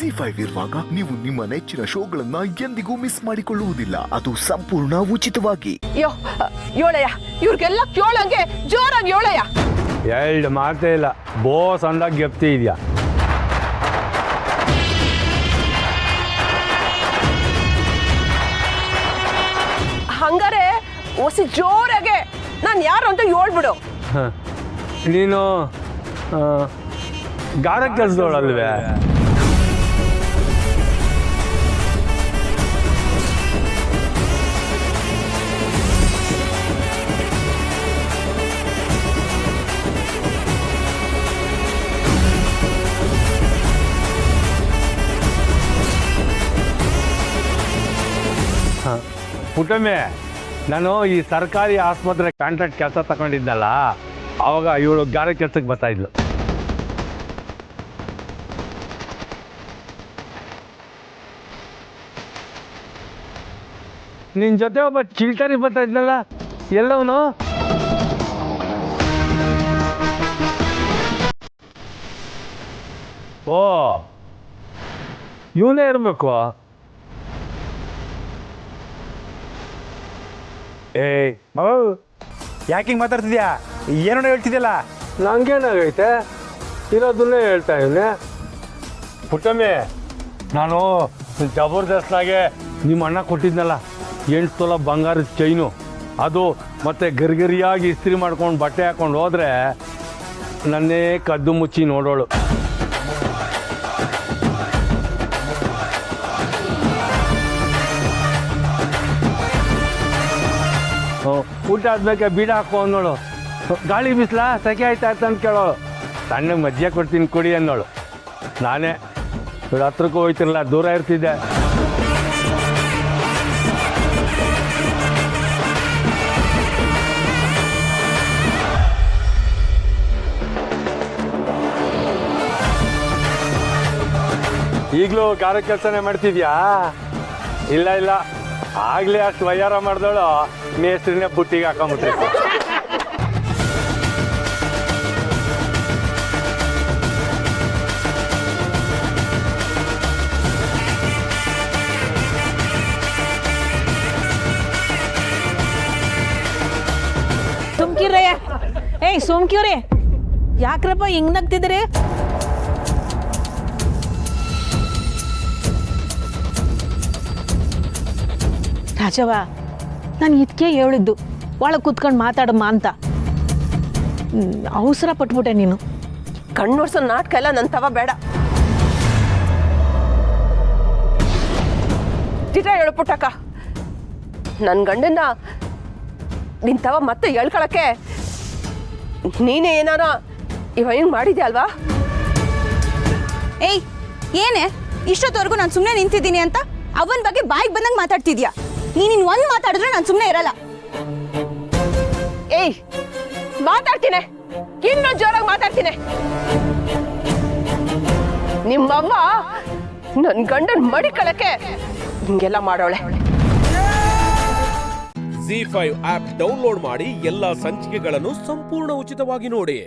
ZEE5 ಇರುವಾಗ ನೀವು ನಿಮ್ಮ ನೆಚ್ಚಿನ ಶೋಗಳನ್ನ ಎಂದಿಗೂ ಮಿಸ್ ಮಾಡಿಕೊಳ್ಳುವುದಿಲ್ಲ. ಅದು ಸಂಪೂರ್ಣ ಉಚಿತವಾಗಿ. ಯೋಳಯ್ಯ, ಇವ್ರಿಗೆಲ್ಲ ಕೇಳಂಗೆ ಜೋರಾಗಿ ಯೋಳಯ್ಯ. ಎರಡು ಮಾತೇ ಇಲ್ಲ, ಬೋಸ್ ಅಂದಾಗ ಗೆಪ್ತಿ ಇದೆಯಾ? ಹಂಗಾರೆ ಒಸಿ ಜೋರಾಗೆ ನಾನು ಯಾರು ಅಂತ ಹೇಳ್ಬಿಡು. ನೀನು ಗಾರ ಕೆಲಸದವಳಲ್ವೇ? ಪುಟ್ಟಮ್ಮೆ, ನಾನು ಈ ಸರ್ಕಾರಿ ಆಸ್ಪತ್ರೆ ಕಾಂಟ್ರಾಕ್ಟ್ ಕೆಲಸ ತಗೊಂಡಿದ್ದಲ್ಲ, ಆವಾಗ ಇವಳು ಗಾರೆ ಕೆಲಸಕ್ಕೆ ಬರ್ತಾ ಇದ್ಲು. ನಿನ್ನ ಜೊತೆ ಒಬ್ಬ ಚಿಲ್ಟರಿ ಬರ್ತಾ ಇದ್ನಲ್ಲ, ಎಲ್ಲವನು? ಓ, ಇವನೇ ಇರಬೇಕು. ಏಯ್ ಯಾಕೆ ಹಿಂಗೆ ಮಾತಾಡ್ತಿದ್ಯಾ? ಏನೋ ಹೇಳ್ತಿದ್ಯಲ್ಲ. ನಂಗೇನಾಗೈತೆ, ಇರೋದನ್ನೇ ಹೇಳ್ತಾ ಇದ್ದೀನಿ. ಪುಟ್ಟಮ್ಮೆ, ನಾನು ಜಬರ್ದಸ್ತಾಗೆ ನಿಮ್ಮ ಅಣ್ಣ ಕೊಟ್ಟಿದ್ನಲ್ಲ 8 ತೊಲ ಬಂಗಾರದ ಚೈನು, ಅದು ಮತ್ತೆ ಗರಿಗರಿಯಾಗಿ ಇಸ್ತ್ರಿ ಮಾಡ್ಕೊಂಡು ಬಟ್ಟೆ ಹಾಕೊಂಡು ಹೋದರೆ ನನ್ನೇ ಕದ್ದು ಮುಚ್ಚಿ ನೋಡೋಳು. ಊಟ ಆದ್ಮೇಲೆ ಬೀಡ ಹಾಕೋ ಅನ್ನೋಳು. ಗಾಳಿ ಬಿಸ್ಲಾ ಸೆಕೆ ಆಯ್ತಾ ಅಂತ ಕೇಳೋಳು. ಸಣ್ಣ ಮಜ್ಜಿಗೆ ಕೊಡ್ತೀನಿ ಕುಡಿ ಅನ್ನೋಳು. ನಾನೇ ಇವಳು ಹತ್ರಕ್ಕೂ ಹೋಯ್ತಿರಲ್ಲ, ದೂರ ಇರ್ತಿದ್ದೆ. ಈಗಲೂ ಗಾರ ಕೆಲಸನೇ ಮಾಡ್ತಿದ್ಯಾ? ಇಲ್ಲ ಇಲ್ಲ, ಆಗ್ಲೇ ಅಷ್ಟು ವಯ್ಯಾರ ಮಾಡ್ದವಳು ಮೇಸ್ತ್ರಿನೇ ಬುಟ್ಟಿಗೆ ಹಾಕೊಂಬಿಟ್ರಿ. ಸುಮ್ಕಿರಯ್ಯ. ಏಯ್ ಸುಮ್ಕಿವ್ರಿ, ಯಾಕ್ರಪ್ಪ ಹಿಂಗ್ ನಗ್ತಿದ್ರಿ? ರಾಜವ್ವ, ನಾನು ಇದಕ್ಕೆ ಹೇಳಿದ್ದು ಒಳಗೆ ಕೂತ್ಕೊಂಡು ಮಾತಾಡಮ್ಮ ಅಂತ. ಅವಸರ ಪಟ್ಬಿಟ್ಟೆ ನೀನು. ಕಣ್ಣೋಡ್ಸೋ ನಾಟಕ ಎಲ್ಲ ನನ್ನ ತವ ಬೇಡ. ದಿಟ ಹೇಳು ಪುಟ್ಟಕ್ಕ, ನನ್ನ ಗಂಡನ್ನ ನಿನ್ ತವ ಮತ್ತೆ ಹೇಳ್ಕೊಳಕ್ಕೆ ನೀನೇ ಏನಾರ ಹಿಂಗೆ ಮಾಡಿದ್ಯಾ ಅಲ್ವಾ? ಏಯ್, ಏನೇ ಇಷ್ಟೊತ್ತವರೆಗೂ ನಾನು ಸುಮ್ಮನೆ ನಿಂತಿದ್ದೀನಿ ಅಂತ ಅವನ ಬಗ್ಗೆ ಬಾಯಿಗೆ ಬಂದಂಗೆ ಮಾತಾಡ್ತಿದ್ಯಾ? ನೀನು ಒಂದು ಮಾತಾಡಿದ್ರೆ ನಾನು ಸುಮ್ಮನೆ ಇರಲ್ಲ. ಏಯ್, ಮಾತಾಡ್ತೀನಿ, ಇನ್ನೂ ಜೋರಾಗಿ ಮಾತಾಡ್ತೀನಿ. ನಿಮ್ಮವ್ವ ನನ್ನ ಗಂಡನ ಮಡಿಕಳಕ್ಕೆ ಹಿಂಗೆಲ್ಲ ಮಾಡೋಳೆ. ZEE5 ಆಪ್ ಡೌನ್ಲೋಡ್ ಮಾಡಿ ಎಲ್ಲಾ ಸಂಚಿಕೆಗಳನ್ನು ಸಂಪೂರ್ಣ ಉಚಿತವಾಗಿ ನೋಡಿ.